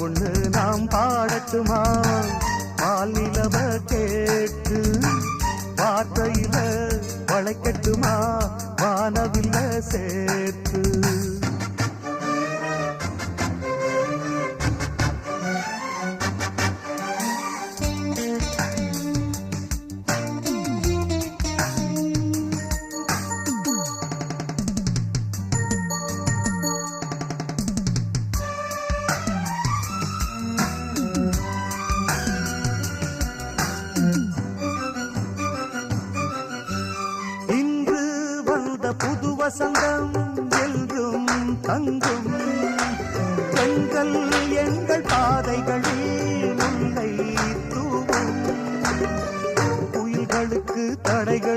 ஒண்ணு நாம் பாடட்டுமா மாநிலவ கேட்டு வார்த்தையில வளைக்கட்டுமா வானவில்ல சேர்த்து புது வசந்தம் என்றும் தங்கும் பெண்கள் எங்கள் பாதைகளில் முல்லை தூவும் புயல்களுக்கு தடைகள்